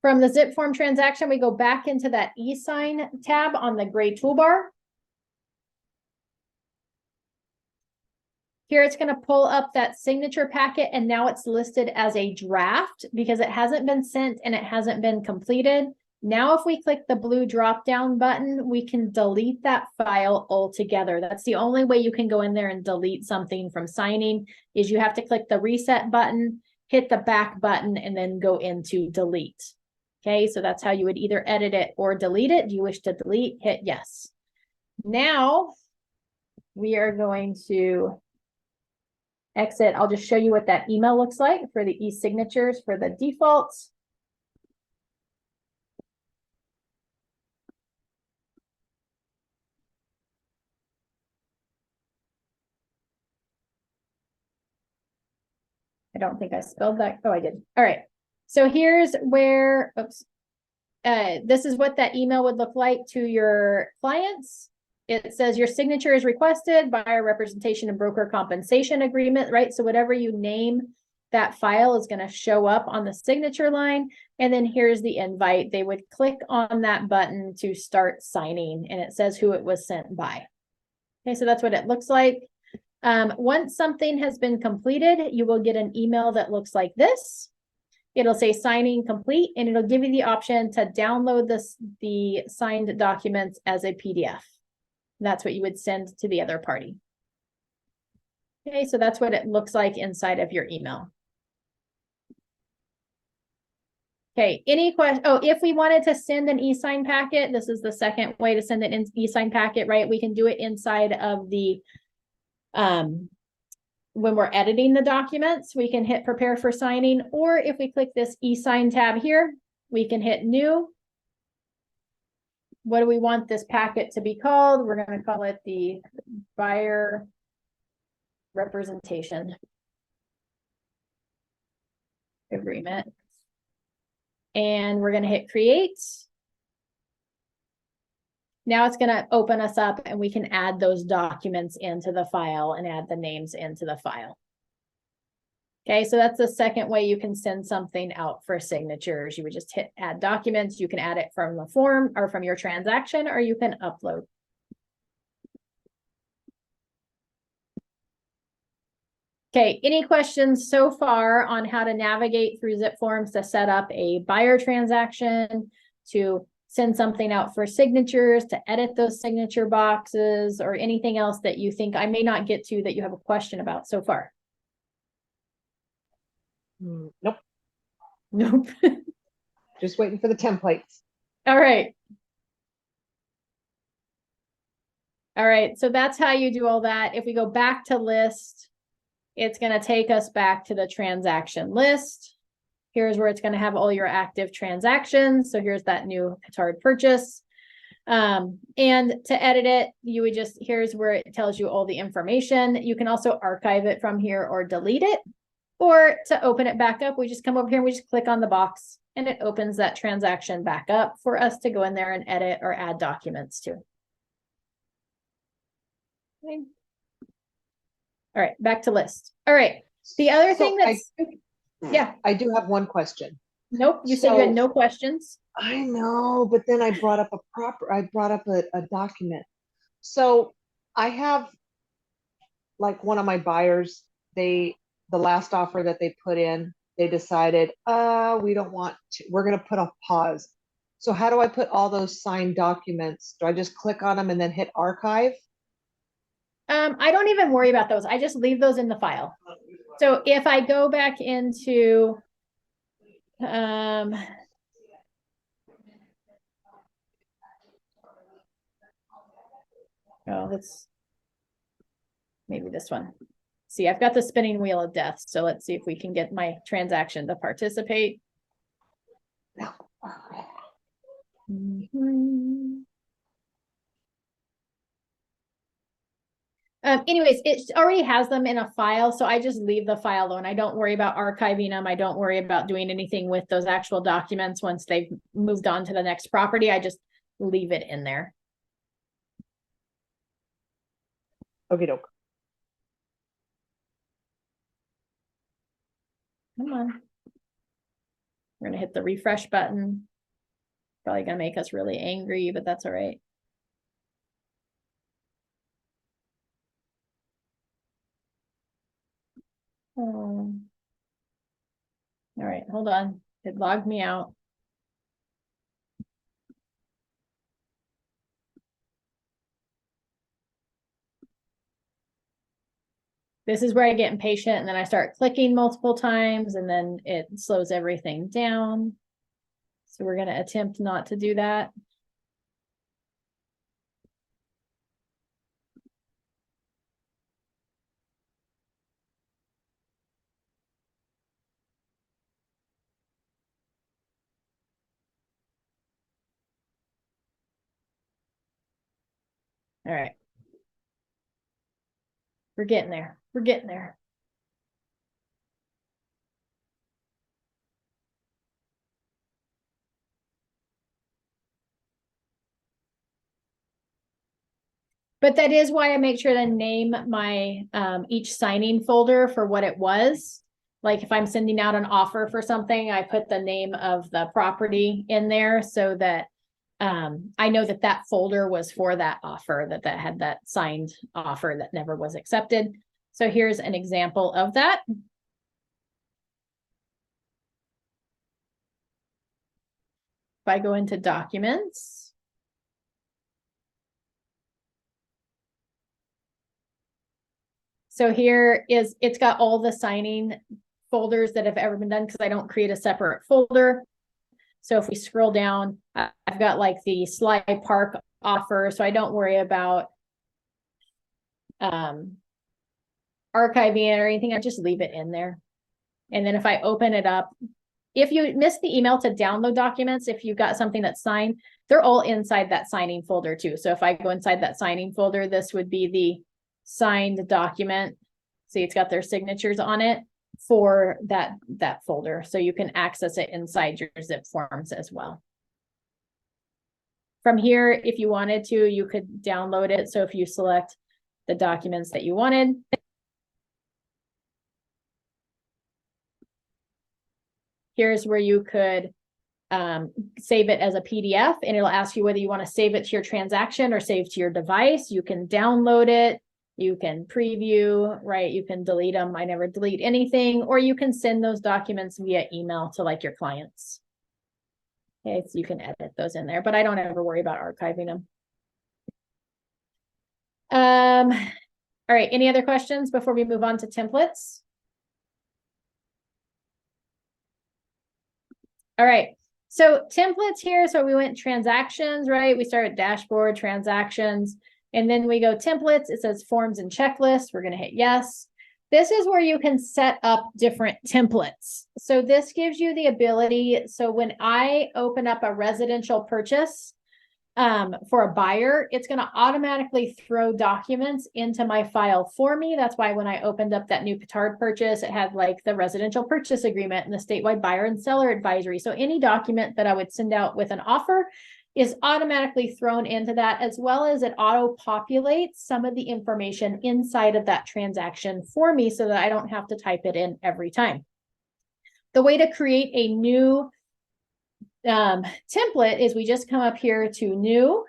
From the ZipForm transaction, we go back into that e-sign tab on the gray toolbar. Here it's going to pull up that signature packet, and now it's listed as a draft because it hasn't been sent and it hasn't been completed. Now, if we click the blue drop-down button, we can delete that file altogether. That's the only way you can go in there and delete something from signing, is you have to click the reset button, hit the back button, and then go into delete. Okay, so that's how you would either edit it or delete it. Do you wish to delete? Hit yes. Now, we are going to exit. I'll just show you what that email looks like for the e-signatures for the defaults. I don't think I spelled that. Oh, I did. All right. So here's where, oops. This is what that email would look like to your clients. It says your signature is requested, buyer representation and broker compensation agreement, right? So whatever you name that file is going to show up on the signature line. And then here's the invite. They would click on that button to start signing, and it says who it was sent by. Okay, so that's what it looks like. Once something has been completed, you will get an email that looks like this. It'll say signing complete, and it'll give you the option to download the signed documents as a PDF. That's what you would send to the other party. Okay, so that's what it looks like inside of your email. Okay, any question? Oh, if we wanted to send an e-sign packet, this is the second way to send an e-sign packet, right? We can do it inside of the, when we're editing the documents, we can hit prepare for signing, or if we click this e-sign tab here, we can hit new. What do we want this packet to be called? We're going to call it the buyer representation agreement. And we're going to hit create. Now it's going to open us up and we can add those documents into the file and add the names into the file. Okay, so that's the second way you can send something out for signatures. You would just hit add documents. You can add it from the form or from your transaction, or you can upload. Okay, any questions so far on how to navigate through ZipForms to set up a buyer transaction, to send something out for signatures, to edit those signature boxes, or anything else that you think I may not get to that you have a question about so far? Nope. Nope. Just waiting for the templates. All right. All right, so that's how you do all that. If we go back to list, it's going to take us back to the transaction list. Here's where it's going to have all your active transactions. So here's that new Petard purchase. And to edit it, you would just, here's where it tells you all the information. You can also archive it from here or delete it. Or to open it back up, we just come over here and we just click on the box and it opens that transaction back up for us to go in there and edit or add documents to. Okay. All right, back to list. All right. The other thing that's, yeah. I do have one question. Nope, you said you had no questions. I know, but then I brought up a document. So I have, like, one of my buyers, the last offer that they put in, they decided, we don't want to, we're going to put a pause. So how do I put all those signed documents? Do I just click on them and then hit archive? I don't even worry about those. I just leave those in the file. So if I go back into, oh, let's, maybe this one. See, I've got the spinning wheel of death. So let's see if we can get my transaction to participate. Anyways, it already has them in a file, so I just leave the file alone. I don't worry about archiving them. I don't worry about doing anything with those actual documents once they've moved on to the next property. I just leave it in there. Okie doke. Come on. We're gonna hit the refresh button. Probably gonna make us really angry, but that's all right. All right, hold on. It logged me out. This is where I get impatient and then I start clicking multiple times and then it slows everything down. So we're going to attempt not to do that. All right. We're getting there. We're getting there. But that is why I make sure to name my each signing folder for what it was. Like if I'm sending out an offer for something, I put the name of the property in there so that I know that that folder was for that offer, that had that signed offer that never was accepted. So here's an example of that. If I go into documents, so here is, it's got all the signing folders that have ever been done because I don't create a separate folder. So if we scroll down, I've got like the Sly Park offer, so I don't worry about archiving it or anything. I just leave it in there. And then if I open it up, if you missed the email to download documents, if you've got something that's signed, they're all inside that signing folder too. So if I go inside that signing folder, this would be the signed document. See, it's got their signatures on it for that folder. So you can access it inside your ZipForms as well. From here, if you wanted to, you could download it. So if you select the documents that you wanted, here's where you could save it as a PDF, and it'll ask you whether you want to save it to your transaction or save to your device. You can download it. You can preview, right? You can delete them. I never delete anything, or you can send those documents via email to like your clients. Okay, so you can edit those in there, but I don't ever worry about archiving them. All right, any other questions before we move on to templates? All right, so templates here. So we went transactions, right? We started dashboard, transactions, and then we go templates. It says forms and checklists. We're going to hit yes. This is where you can set up different templates. So this gives you the ability. So when I open up a residential purchase for a buyer, it's going to automatically throw documents into my file for me. That's why when I opened up that new Petard purchase, it had like the residential purchase agreement and the statewide buyer and seller advisory. So any document that I would send out with an offer is automatically thrown into that, as well as it auto-populates some of the information inside of that transaction for me so that I don't have to type it in every time. The way to create a new template is we just come up here to new.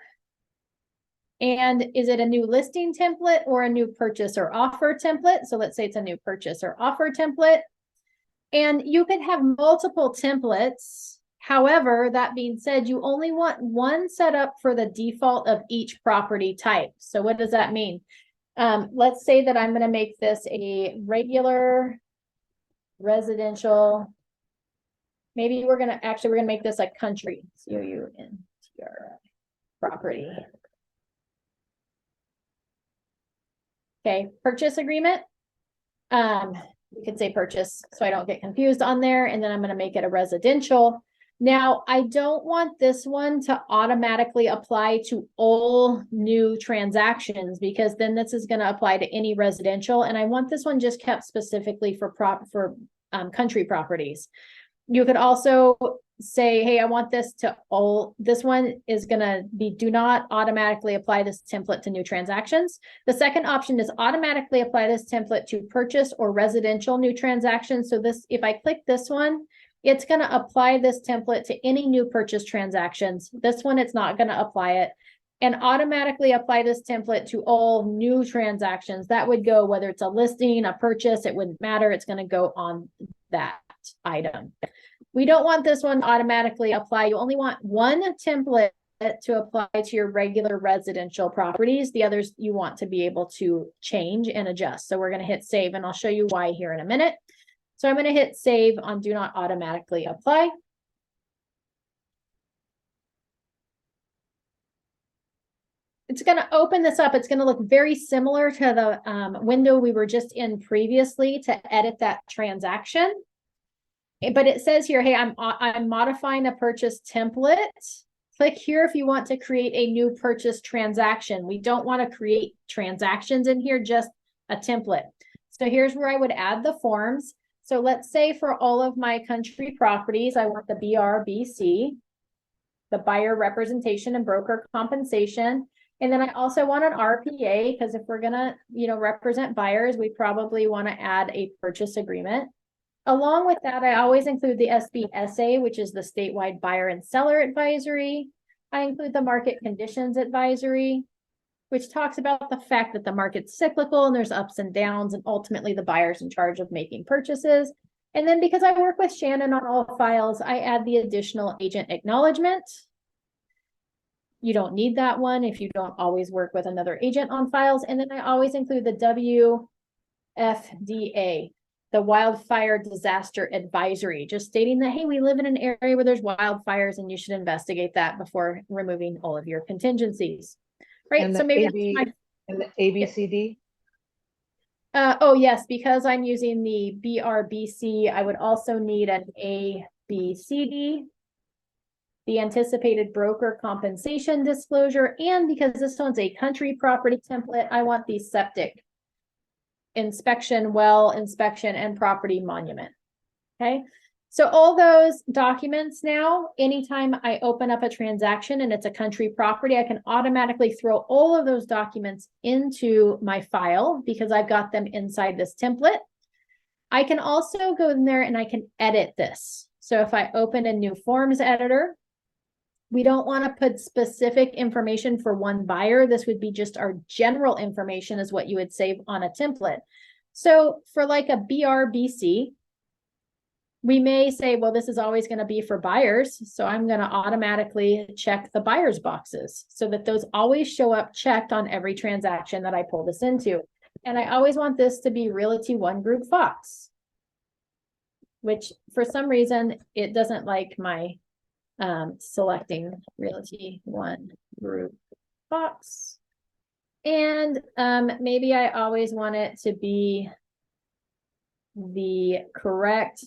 And is it a new listing template or a new purchase or offer template? So let's say it's a new purchase or offer template. And you could have multiple templates. However, that being said, you only want one set up for the default of each property type. So what does that mean? Let's say that I'm gonna make this a regular residential. Maybe we're gonna make this a country, COUNTR property. Okay, purchase agreement. We could say purchase, so I don't get confused on there, and then I'm gonna make it a residential. Now, I don't want this one to automatically apply to all new transactions, because then this is gonna apply to any residential, and I want this one just kept specifically for country properties. You could also say, hey, I want this to all, this one is gonna be, do not automatically apply this template to new transactions. The second option is automatically apply this template to purchase or residential new transactions. So this, if I click this one, it's gonna apply this template to any new purchase transactions. This one, it's not gonna apply it. And automatically apply this template to all new transactions. That would go, whether it's a listing, a purchase, it wouldn't matter. It's gonna go on that item. We don't want this one automatically apply. You only want one template to apply to your regular residential properties. The others you want to be able to change and adjust. So we're going to hit save, and I'll show you why here in a minute. So I'm going to hit save on do not automatically apply. It's going to open this up. It's going to look very similar to the window we were just in previously to edit that transaction. But it says here, hey, I'm modifying a purchase template. Click here if you want to create a new purchase transaction. We don't want to create transactions in here, just a template. So here's where I would add the forms. So let's say for all of my country properties, I want the BRBC, the buyer representation and broker compensation. And then I also want an RPA, because if we're gonna, represent buyers, we probably want to add a purchase agreement. Along with that, I always include the SBSA, which is the statewide buyer and seller advisory. I include the market conditions advisory, which talks about the fact that the market's cyclical and there's ups and downs, and ultimately the buyer's in charge of making purchases. And then because I work with Shannon on all files, I add the additional agent acknowledgement. You don't need that one if you don't always work with another agent on files. And then I always include the WFDA, the Wildfire Disaster Advisory, just stating that, hey, we live in an area where there's wildfires and you should investigate that before removing all of your contingencies. Right, and so maybe and the ABCD. Oh yes, because I'm using the BRBC, I would also need an ABCD, the anticipated broker compensation disclosure, and because this one's a country property template, I want the septic inspection, well inspection, and property monument. Okay, so all those documents now, anytime I open up a transaction and it's a country property, I can automatically throw all of those documents into my file because I've got them inside this template. I can also go in there and I can edit this. So if I open a new forms editor, we don't want to put specific information for one buyer. This would be just our general information is what you would save on a template. So for like a BRBC, we may say, well, this is always going to be for buyers. So I'm going to automatically check the buyers boxes so that those always show up checked on every transaction that I pull this into. And I always want this to be Realty One Group Fox, which for some reason, it doesn't like my selecting Realty One Group Fox. And maybe I always want it to be the correct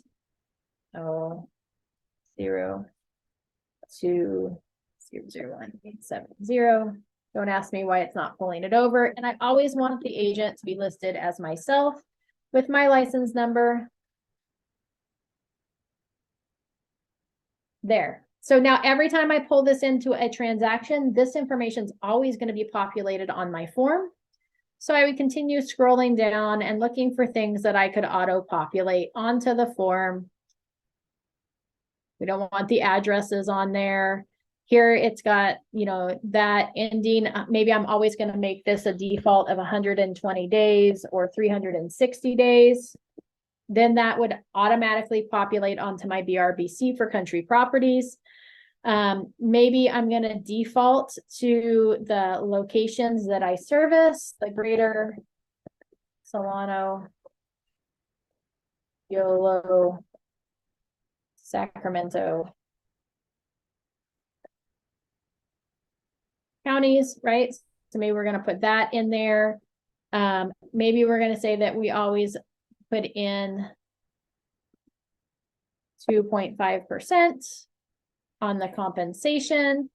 0200180. Don't ask me why it's not pulling it over. And I always want the agent to be listed as myself with my license number. There. So now every time I pull this into a transaction, this information is always going to be populated on my form. So I would continue scrolling down and looking for things that I could auto-populate onto the form. We don't want the addresses on there. Here it's got, that ending. Maybe I'm always going to make this a default of 120 days or 360 days. Then that would automatically populate onto my BRBC for country properties. Maybe I'm going to default to the locations that I service, the greater Solano, Yolo, Sacramento counties, right? So maybe we're going to put that in there. Maybe we're going to say that we always put in 2.5% on the compensation,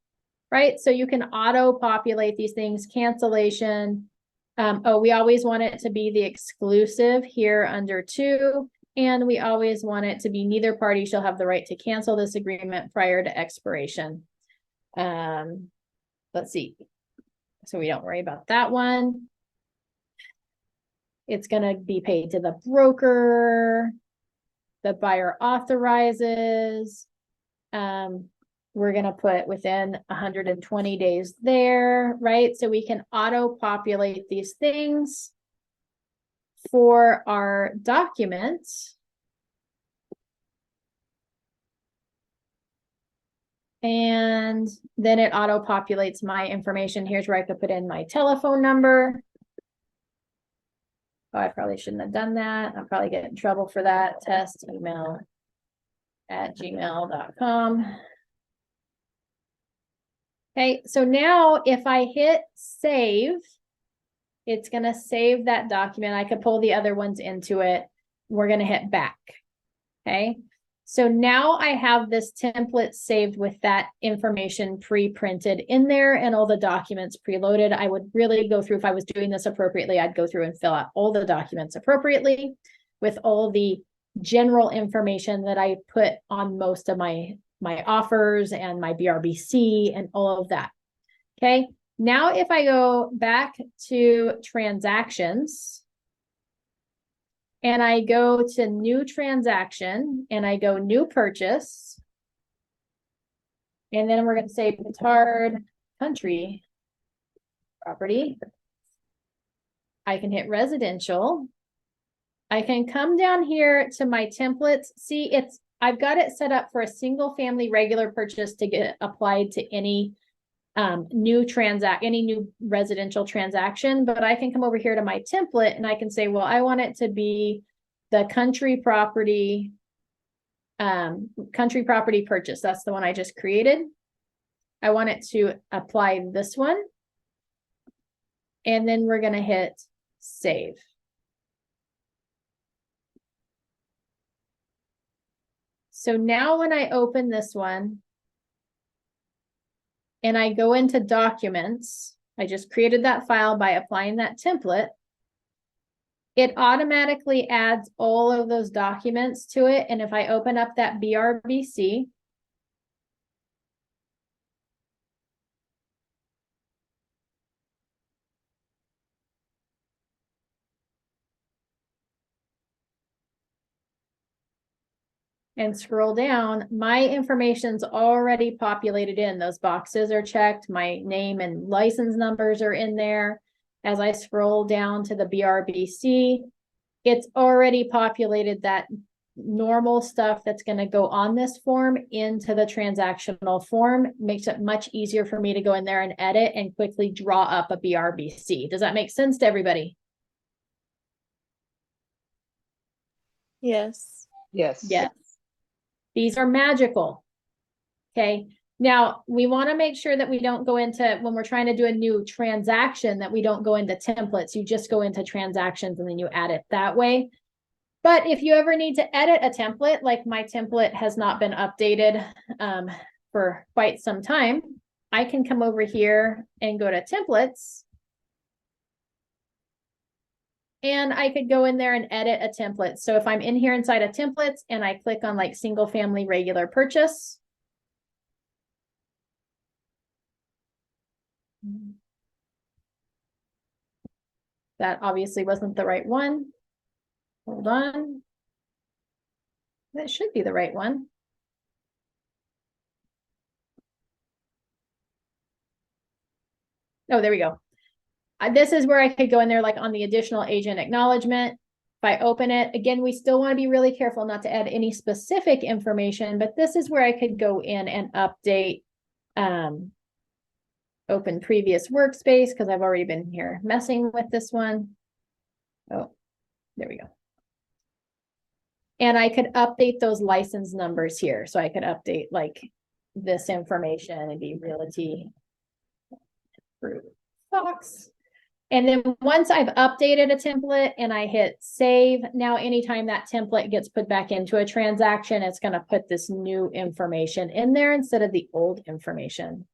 right? So you can auto populate these things, cancellation. Oh, we always want it to be the exclusive here under 2. And we always want it to be neither party shall have the right to cancel this agreement prior to expiration. Let's see. So we don't worry about that one. It's going to be paid to the broker. The buyer authorizes. We're going to put within 120 days there, right? So we can auto populate these things for our documents. And then it auto populates my information. Here's where I could put in my telephone number. Oh, I probably shouldn't have done that. I'll probably get in trouble for that. Test email at gmail.com. Okay, so now if I hit save, it's going to save that document. I could pull the other ones into it. We're going to hit back. Okay, so now I have this template saved with that information pre-printed in there and all the documents preloaded. I would really go through, if I was doing this appropriately, I'd go through and fill out all the documents appropriately with all the general information that I put on most of my offers and my BRBC and all of that. Okay, now if I go back to transactions and I go to new transaction and I go new purchase, and then we're going to say Petard country property. I can hit residential. I can come down here to my templates. See, I've got it set up for a single family regular purchase to get applied to any new residential transaction, but I can come over here to my template and I can say, well, I want it to be the country property purchase. That's the one I just created. I want it to apply this one. And then we're going to hit save. So now when I open this one and I go into documents, I just created that file by applying that template. It automatically adds all of those documents to it. And if I open up that BRBC, and scroll down, my information's already populated in. Those boxes are checked. My name and license numbers are in there. As I scroll down to the BRBC, it's already populated that normal stuff that's going to go on this form into the transactional form. Makes it much easier for me to go in there and edit and quickly draw up a BRBC. Does that make sense to everybody? Yes. Yes. Yes. These are magical. Okay. Now we want to make sure that we don't go into, when we're trying to do a new transaction, that we don't go into templates. You just go into transactions and then you add it that way. But if you ever need to edit a template, like my template has not been updated for quite some time, I can come over here and go to templates. And I could go in there and edit a template. So if I'm in here inside of templates and I click on like single family regular purchase. That obviously wasn't the right one. Hold on. That should be the right one. Oh, there we go. This is where I could go in there like on the additional agent acknowledgement. If I open it, again, we still want to be really careful not to add any specific information, but this is where I could go in and update, open previous workspace, because I've already been here messing with this one. Oh, there we go. And I could update those license numbers here. So I could update like this information and be realty group Fox. And then once I've updated a template and I hit save, now anytime that template gets put back into a transaction, it's going to put this new information in there instead of the old information.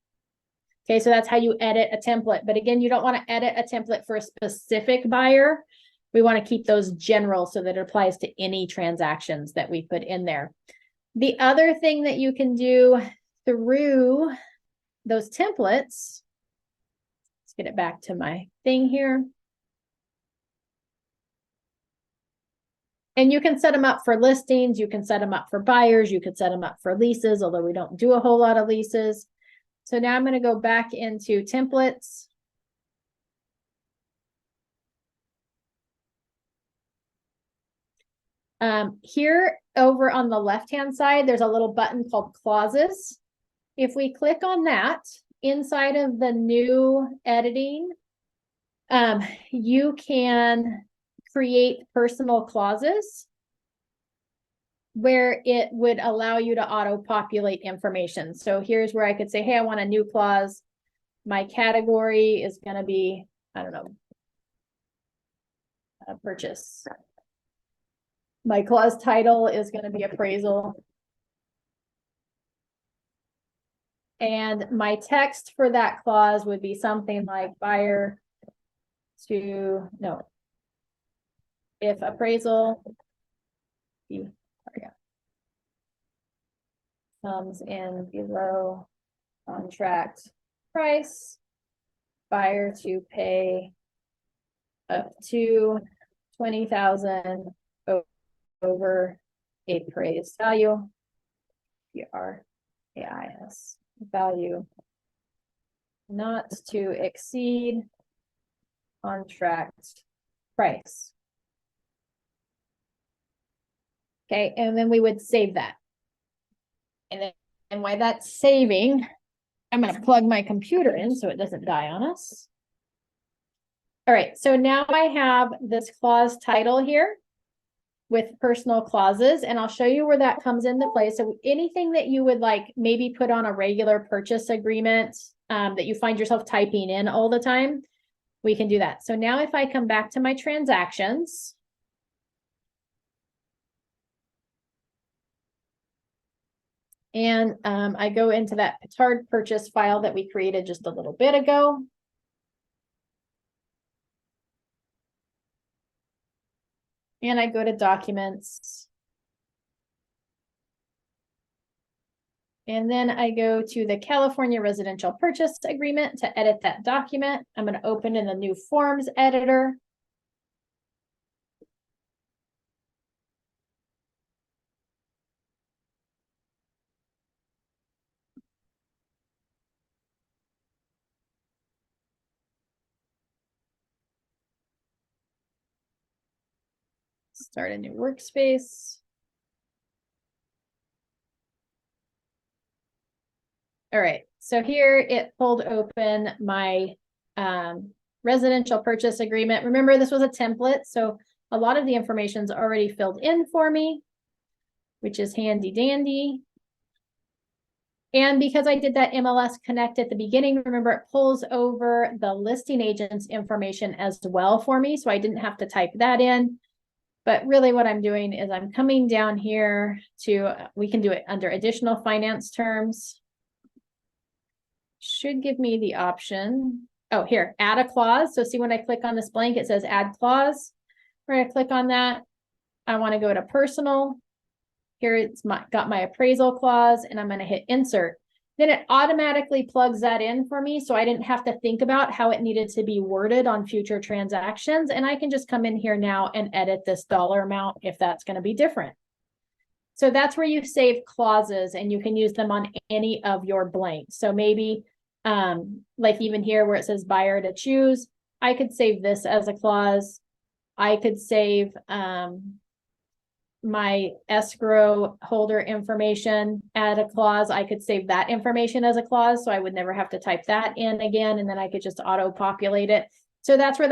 Okay, so that's how you edit a template. But again, you don't want to edit a template for a specific buyer. We want to keep those general so that it applies to any transactions that we put in there. The other thing that you can do through those templates, let's get it back to my thing here. And you can set them up for listings. You can set them up for buyers. You could set them up for leases, although we don't do a whole lot of leases. So now I'm going to go back into templates. Here over on the left-hand side, there's a little button called clauses. If we click on that inside of the new editing, you can create personal clauses where it would allow you to auto-populate information. So here's where I could say, hey, I want a new clause. My category is going to be, I don't know, purchase. My clause title is going to be appraisal. And my text for that clause would be something like buyer to, no, if appraisal comes in below contract price, buyer to pay up to $20,000 over appraised value, PRAIS value, not to exceed contract price. Okay, and then we would save that. And while that's saving, I'm going to plug my computer in so it doesn't die on us. All right, so now I have this clause title here with personal clauses, and I'll show you where that comes into play. So anything that you would like maybe put on a regular purchase agreement that you find yourself typing in all the time, we can do that. So now if I come back to my transactions, and I go into that petard purchase file that we created just a little bit ago. And I go to documents. And then I go to the California Residential Purchase Agreement to edit that document. I'm going to open in the new forms editor. Start a new workspace. All right, so here it pulled open my residential purchase agreement. Remember, this was a template, so a lot of the information is already filled in for me, which is handy dandy. And because I did that MLS Connect at the beginning, remember it pulls over the listing agent's information as well for me, so I didn't have to type that in. But really what I'm doing is I'm coming down here to, we can do it under additional finance terms. Should give me the option. Oh, here, add a clause. So see when I click on this blank, it says add clause. Where I click on that, I want to go to personal. Here it's got my appraisal clause, and I'm going to hit insert. Then it automatically plugs that in for me, so I didn't have to think about how it needed to be worded on future transactions. And I can just come in here now and edit this dollar amount if that's going to be different. So that's where you save clauses, and you can use them on any of your blanks. So maybe like even here where it says buyer to choose, I could save this as a clause. I could save my escrow holder information, add a clause. I could save that information as a clause, so I would never have to type that in again, and then I could just auto populate it. So that's where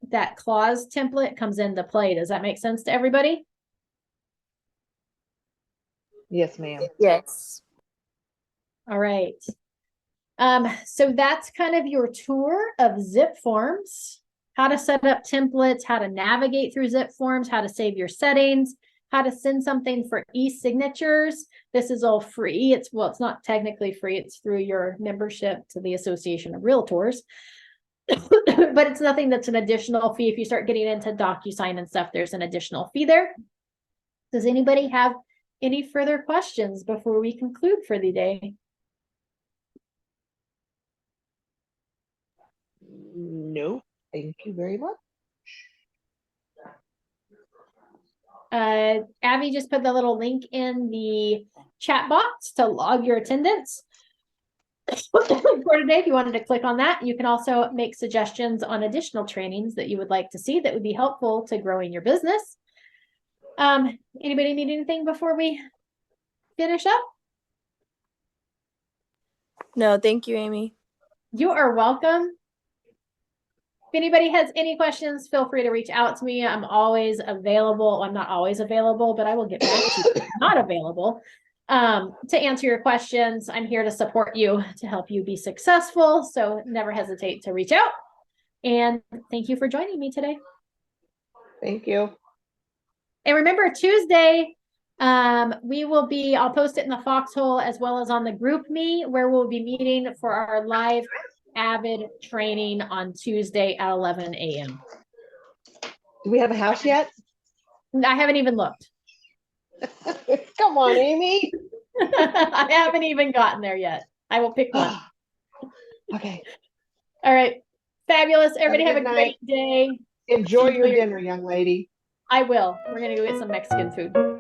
that clause template comes into play. Does that make sense to everybody? Yes, ma'am. Yes. All right. So that's kind of your tour of ZipForms, how to set up templates, how to navigate through ZipForms, how to save your settings, how to send something for e-signatures. This is all free. It's not technically free. It's through your membership to the Association of Realtors. But it's nothing that's an additional fee. If you start getting into DocuSign and stuff, there's an additional fee there. Does anybody have any further questions before we conclude for the day? No, thank you very much. Abby just put the little link in the chat box to log your attendance for today. If you wanted to click on that, you can also make suggestions on additional trainings that you would like to see that would be helpful to growing your business. Anybody need anything before we finish up? No, thank you, Amy. You are welcome. If anybody has any questions, feel free to reach out to me. I'm always available. I'm not always available, but I will get back to you if I'm not available to answer your questions. I'm here to support you, to help you be successful. So never hesitate to reach out. And thank you for joining me today. Thank you. And remember, Tuesday, I'll post it in the foxhole as well as on the group me, where we'll be meeting for our live Avid training on Tuesday at 11 a.m. Do we have a house yet? I haven't even looked. Come on, Amy. I haven't even gotten there yet. I will pick one. Okay. All right. Fabulous. Everybody have a good great day. Enjoy your dinner, young lady. I will. We're going to go get some Mexican food.